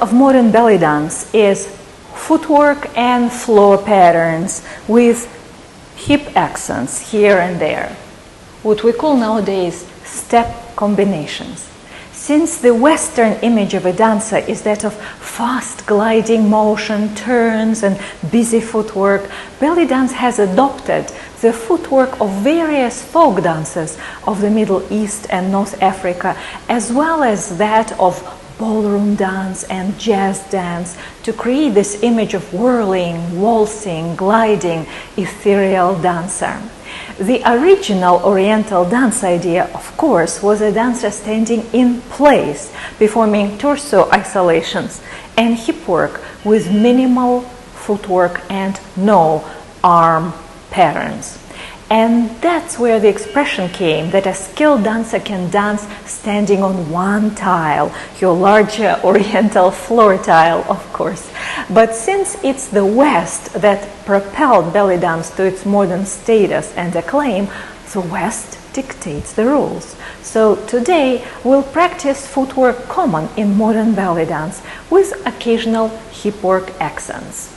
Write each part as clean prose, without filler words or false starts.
of modern belly dance is footwork and floor patterns with hip accents here and there, what we call nowadays step combinations. Since the Western image of a dancer is that of fast gliding motion, turns and busy footwork, belly dance has adopted the footwork of various folk dances of the Middle East and North Africa, as well as that of ballroom dance and jazz dance, to create this image of whirling, waltzing, gliding, ethereal dancer. The original Oriental dance idea, of course, was a dancer standing in place, performing torso isolations and hip work with minimal footwork and no arm patterns. And that's where the expression came that a skilled dancer can dance standing on one tile, your larger Oriental floor tile, of course. But since it's the West that propelled belly dance to its modern status and acclaim, the West dictates the rules. So today we'll practice footwork common in modern belly dance with occasional hip work accents.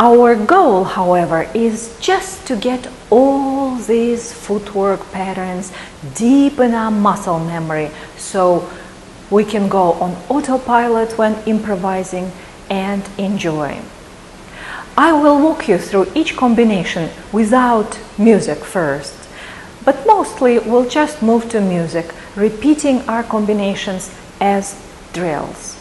Our goal, however, is just to get all these footwork patterns deep in our muscle memory so we can go on autopilot when improvising and enjoy. I will walk you through each combination without music first, but mostly we'll just move to music, repeating our combinations as drills.